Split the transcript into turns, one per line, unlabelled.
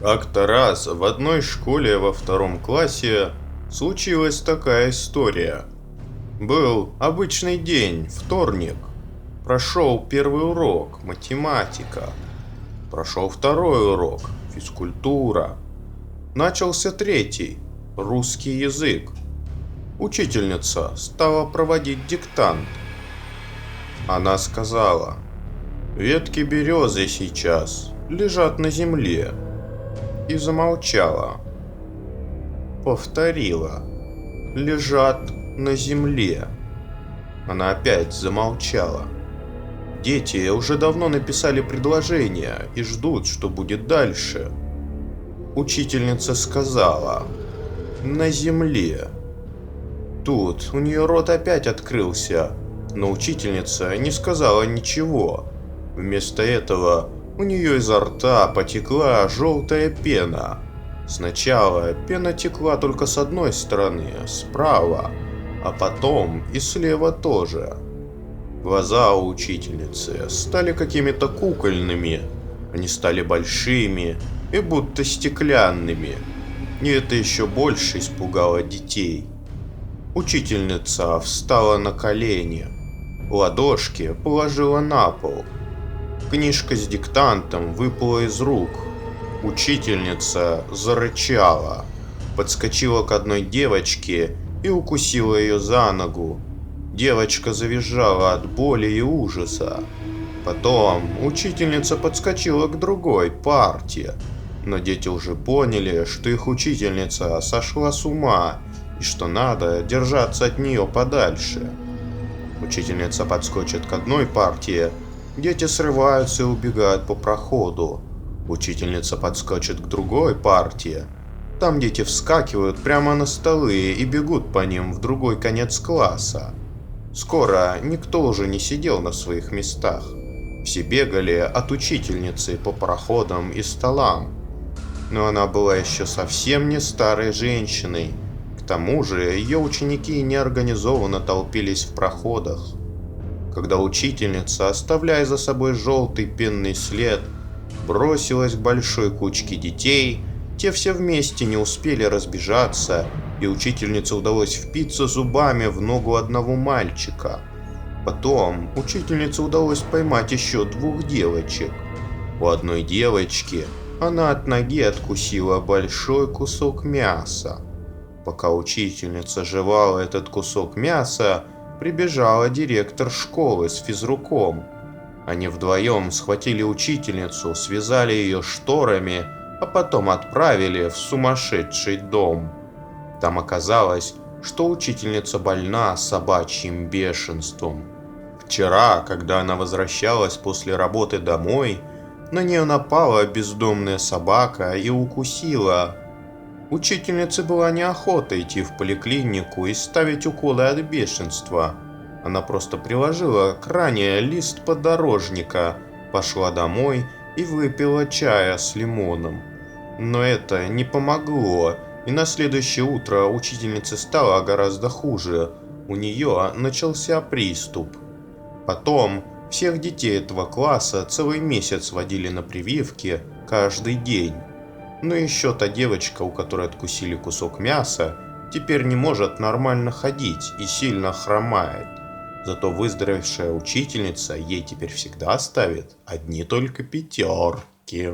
Как-то раз в одной школе во втором классе случилась такая история. Был обычный день, вторник. Прошел первый урок, математика. Прошел второй урок, физкультура. Начался третий, русский язык. Учительница стала проводить диктант. Она сказала: «Ветки березы сейчас лежат на земле». И замолчала. Повторила: «Лежат на земле». Она опять замолчала. Дети уже давно написали предложение и ждут, что будет дальше. Учительница сказала: «На земле». Тут у нее рот опять открылся, но учительница не сказала ничего. Вместо этого у нее изо рта потекла желтая пена. Сначала пена текла только с одной стороны, справа, а потом и слева тоже. Глаза у учительницы стали какими-то кукольными. Они стали большими и будто стеклянными. И это еще больше испугало детей. Учительница встала на колени, ладошки положила на пол. Книжка с диктантом выпала из рук. Учительница зарычала, подскочила к одной девочке и укусила ее за ногу. Девочка завизжала от боли и ужаса. Потом учительница подскочила к другой парте, но дети уже поняли, что их учительница сошла с ума и что надо держаться от нее подальше. Учительница подскочит к одной партии, дети срываются и убегают по проходу. Учительница подскочит к другой партии. Там дети вскакивают прямо на столы и бегут по ним в другой конец класса. Скоро никто уже не сидел на своих местах. Все бегали от учительницы по проходам и столам. Но она была еще совсем не старой женщиной. К тому же ее ученики неорганизованно толпились в проходах. Когда учительница, оставляя за собой желтый пенный след, бросилась к большой кучке детей, те все вместе не успели разбежаться, и учительнице удалось впиться зубами в ногу одного мальчика. Потом учительнице удалось поймать еще двух девочек. У одной девочки она от ноги откусила большой кусок мяса. Пока учительница жевала этот кусок мяса, прибежала директор школы с физруком. Они вдвоем схватили учительницу, связали ее шторами, а потом отправили в сумасшедший дом. Там оказалось, что учительница больна собачьим бешенством. Вчера, когда она возвращалась после работы домой, на нее напала бездомная собака и укусила. Учительнице была неохота идти в поликлинику и ставить уколы от бешенства. Она просто приложила к ране лист подорожника, пошла домой и выпила чая с лимоном. Но это не помогло, и на следующее утро учительнице стало гораздо хуже. У нее начался приступ. Потом всех детей этого класса целый месяц водили на прививки каждый день. Но еще та девочка, у которой откусили кусок мяса, теперь не может нормально ходить и сильно хромает. Зато выздоровевшая учительница ей теперь всегда ставит одни только пятерки.